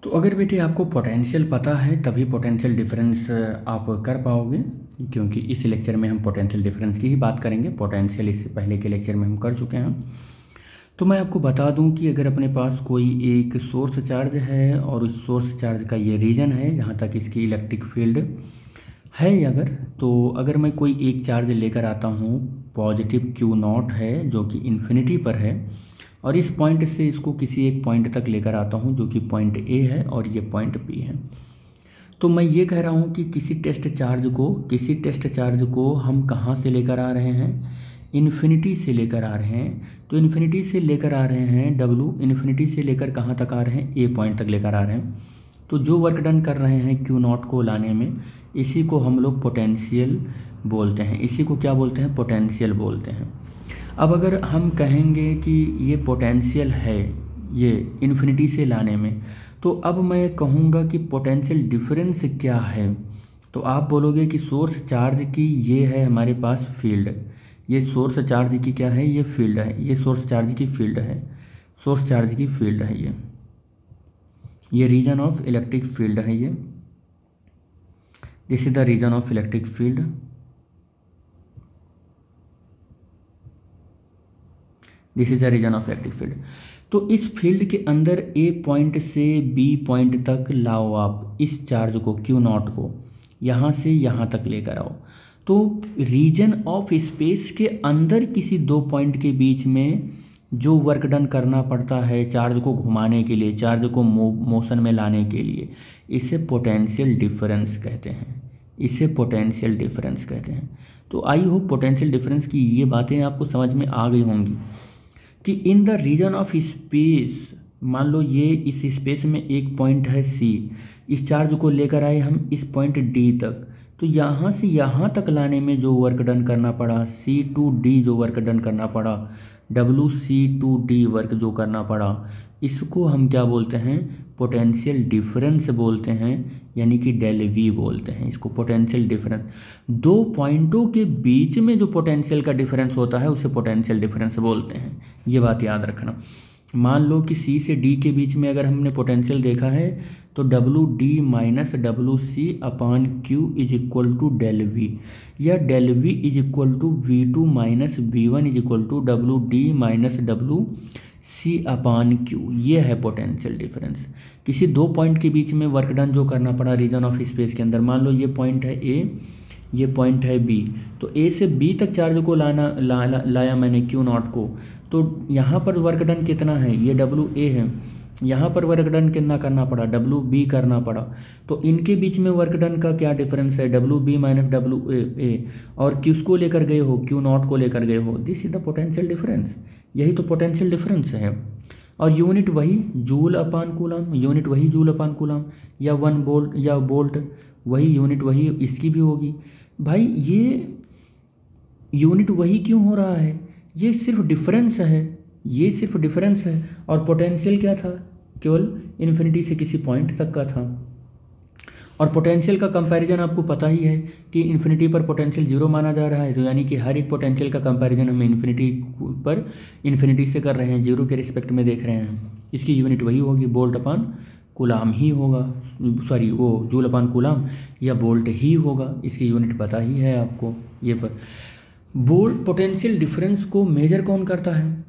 तो अगर बेटे आपको पोटेंशियल पता है तभी पोटेंशियल डिफरेंस आप कर पाओगे, क्योंकि इस लेक्चर में हम पोटेंशियल डिफरेंस की ही बात करेंगे। पोटेंशियल इससे पहले के लेक्चर में हम कर चुके हैं। तो मैं आपको बता दूं कि अगर अपने पास कोई एक सोर्स चार्ज है और उस सोर्स चार्ज का ये रीजन है जहाँ तक इसकी इलेक्ट्रिक फील्ड है, अगर मैं कोई एक चार्ज लेकर आता हूँ, पॉजिटिव Q0 है जो कि इन्फिनिटी पर है, और इस पॉइंट से इसको किसी एक पॉइंट तक लेकर आता हूँ जो कि पॉइंट A है और ये पॉइंट B है। तो मैं ये कह रहा हूँ कि किसी टेस्ट चार्ज को हम कहाँ से लेकर आ रहे हैं, इन्फिनिटी से लेकर आ रहे हैं। तो इन्फिनिटी से लेकर आ रहे हैं W, इन्फिनिटी से लेकर कहाँ तक आ रहे हैं, A पॉइंट तक लेकर आ रहे हैं। तो जो वर्क डन कर रहे हैं Q0 को लाने में, इसी को हम लोग पोटेंशियल बोलते हैं। इसी को क्या बोलते हैं, पोटेंशियल बोलते हैं। अब अगर हम कहेंगे कि ये पोटेंशियल है ये इन्फिनिटी से लाने में, तो अब मैं कहूँगा कि पोटेंशियल डिफरेंस क्या है, तो आप बोलोगे कि सोर्स चार्ज की ये है हमारे पास फील्ड, ये सोर्स चार्ज की क्या है, ये फील्ड है, ये सोर्स चार्ज की फील्ड है, सोर्स चार्ज की फील्ड है ये रीजन ऑफ इलेक्ट्रिक फील्ड है ये, this is the region of electric field. This is the region of electric field. तो इस फील्ड के अंदर A पॉइंट से B पॉइंट तक लाओ आप इस चार्ज को Q0 को, यहाँ से यहाँ तक लेकर आओ। तो रीजन ऑफ स्पेस के अंदर किसी दो पॉइंट के बीच में जो वर्क डन करना पड़ता है चार्ज को घुमाने के लिए, चार्ज को मोशन में लाने के लिए, इसे पोटेंशियल डिफरेंस कहते हैं, इसे पोटेंशियल डिफरेंस कहते हैं। तो आई होप पोटेंशियल डिफरेंस की ये बातें आपको समझ में आ गई होंगी कि in the region of space, मान लो ये इस स्पेस में एक पॉइंट है C, इस चार्ज को लेकर आए हम इस पॉइंट D तक, तो यहाँ से यहाँ तक लाने में जो वर्क डन करना पड़ा, C to D जो वर्क डन करना पड़ा, WC to D वर्क जो करना पड़ा, इसको हम क्या बोलते हैं, पोटेंशियल डिफरेंस बोलते हैं, यानी कि डेल V बोलते हैं इसको, पोटेंशियल डिफरेंस। दो पॉइंटों के बीच में जो पोटेंशियल का डिफरेंस होता है उसे पोटेंशियल डिफरेंस बोलते हैं, ये बात याद रखना। मान लो कि C से D के बीच में अगर हमने पोटेंशियल देखा है तो WD minus WC upon Q is equal to del V, या del V is equal to V2 minus V1 is equal to WD minus WC upon Q, ये है पोटेंशियल डिफरेंस। किसी दो पॉइंट के बीच में वर्क डन जो करना पड़ा रीजन ऑफ स्पेस के अंदर, मान लो ये पॉइंट है A, ये पॉइंट है B, तो A से B तक चार्ज को लाया मैंने Q0 को, तो यहाँ पर वर्क डन कितना है, ये WA है, यहाँ पर वर्क डन कितना करना पड़ा, WB करना पड़ा। तो इनके बीच में वर्क डन का क्या डिफरेंस है, WB माइनस WA, और किसको लेकर गए हो, Q0 को लेकर गए हो। This is the potential difference, यही तो पोटेंशियल डिफरेंस है। और यूनिट वही जूल अपान कूलम, यूनिट वही जूल अपान कूलम, या 1 वोल्ट या वोल्ट वही यूनिट वही इसकी भी होगी। भाई ये यूनिट वही क्यों हो रहा है, ये सिर्फ डिफरेंस है, ये सिर्फ डिफरेंस है। और पोटेंशियल क्या था, केवल इन्फिनिटी से किसी पॉइंट तक का था। और पोटेंशियल का कंपैरिजन आपको पता ही है कि इन्फिनिटी पर पोटेंशियल जीरो माना जा रहा है, तो यानी कि हर एक पोटेंशियल का कंपैरिजन हम इन्फिनिटी से कर रहे हैं, जीरो के रिस्पेक्ट में देख रहे हैं। इसकी यूनिट वही होगी, वोल्ट अपान कूलाम ही होगा, सॉरी वो जूल अपान कूलाम या वोल्ट ही होगा, इसकी यूनिट पता ही है आपको। ये पर वोल्ट पोटेंशियल डिफरेंस को मेजर कौन करता है,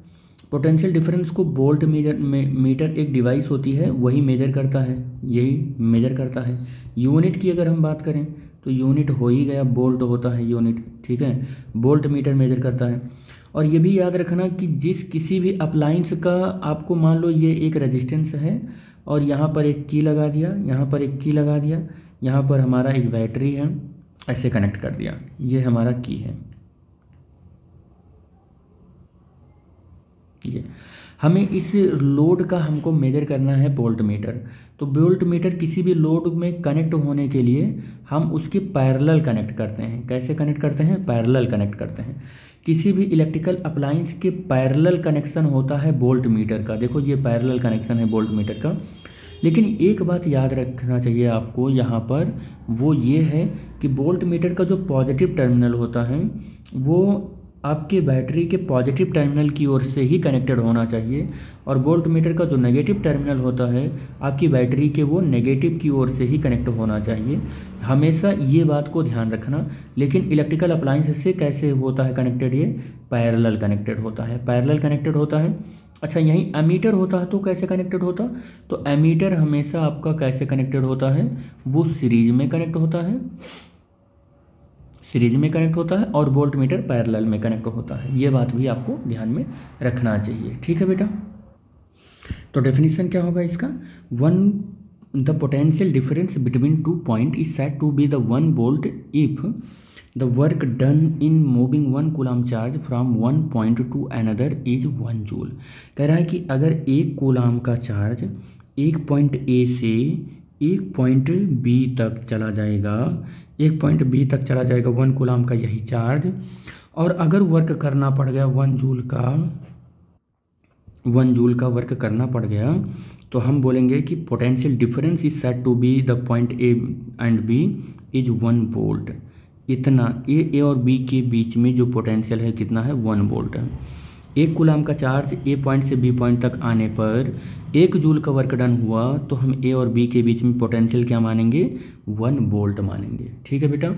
पोटेंशियल डिफरेंस को वोल्ट मीटर एक डिवाइस होती है वही मेजर करता है, यही मेजर करता है। यूनिट की अगर हम बात करें तो यूनिट हो ही गया, वोल्ट होता है यूनिट, ठीक है, वोल्ट मीटर मेजर करता है। और ये भी याद रखना कि किसी भी अप्लायंस का आपको मान लो ये एक रेजिस्टेंस है और यहाँ पर एक की लगा दिया, यहाँ पर एक की लगा दिया, यहाँ पर हमारा एक बैटरी है, ऐसे कनेक्ट कर दिया, ये हमारा की है। ये हमें इस लोड का हमको मेजर करना है वोल्ट मीटर। तो वोल्ट मीटर किसी भी लोड में कनेक्ट होने के लिए हम उसके पैरेलल कनेक्ट करते हैं। कैसे कनेक्ट करते हैं, पैरेलल कनेक्ट करते हैं। किसी भी इलेक्ट्रिकल अप्लायंस के पैरेलल कनेक्शन होता है वोल्ट मीटर का। देखो ये पैरेलल कनेक्शन है वोल्ट मीटर का। लेकिन एक बात याद रखना चाहिए आपको यहाँ पर, वो ये है कि वोल्ट मीटर का जो पॉजिटिव टर्मिनल होता है वो आपके बैटरी के पॉजिटिव टर्मिनल की ओर से ही कनेक्टेड होना चाहिए, और वोल्ट मीटर का जो नेगेटिव टर्मिनल होता है आपकी बैटरी के, वो नेगेटिव की ओर से ही कनेक्ट होना चाहिए। हमेशा ये बात को ध्यान रखना। लेकिन इलेक्ट्रिकल अप्लायंस से कैसे होता है कनेक्टेड, ये पैरेलल कनेक्टेड होता है, पैरेलल कनेक्टेड होता है। अच्छा, यहीं एमीटर होता है तो कैसे कनेक्टेड होता, तो एमीटर हमेशा आपका कैसे कनेक्टेड होता है, वो सीरीज में कनेक्ट होता है, सीरीज में कनेक्ट होता है, और वोल्ट मीटर पैरेलल में कनेक्ट होता है। ये बात भी आपको ध्यान में रखना चाहिए, ठीक है बेटा। तो डेफिनेशन क्या होगा इसका, the potential difference between two point is said to be the 1 volt if the work done in moving 1 coulomb charge from 1 point to another is 1 joule. कह रहा है कि अगर 1 कूलम का चार्ज एक पॉइंट ए से एक पॉइंट बी तक चला जाएगा, एक पॉइंट बी तक चला जाएगा 1 कूलम का यही चार्ज, और अगर वर्क करना पड़ गया 1 जूल का वर्क करना पड़ गया, तो हम बोलेंगे कि potential difference is said to be the point A and B is 1 volt. इतना ए और बी के बीच में जो पोटेंशियल है कितना है, 1 वोल्ट है। 1 कूलम का चार्ज ए पॉइंट से बी पॉइंट तक आने पर 1 जूल का वर्क डन हुआ, तो हम ए और बी के बीच में पोटेंशियल क्या मानेंगे, 1 वोल्ट मानेंगे, ठीक है बेटा।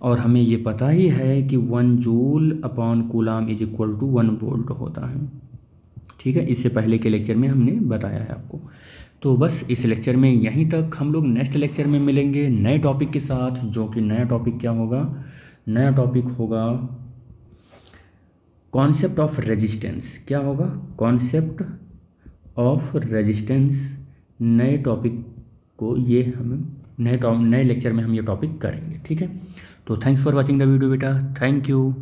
और हमें ये पता ही है कि 1 joule upon coulomb is equal to 1 volt होता है, ठीक है। इससे पहले के लेक्चर में हमने बताया है आपको। तो बस इस लेक्चर में यहीं तक, हम लोग नेक्स्ट लेक्चर में मिलेंगे नए टॉपिक के साथ, जो कि नया टॉपिक क्या होगा, नया टॉपिक होगा कॉन्सेप्ट ऑफ रेजिस्टेंस। क्या होगा, कॉन्सेप्ट ऑफ रेजिस्टेंस। नए टॉपिक को ये हम नए लेक्चर में हम ये टॉपिक करेंगे, ठीक है। तो thanks for watching the video बेटा, थैंक यू।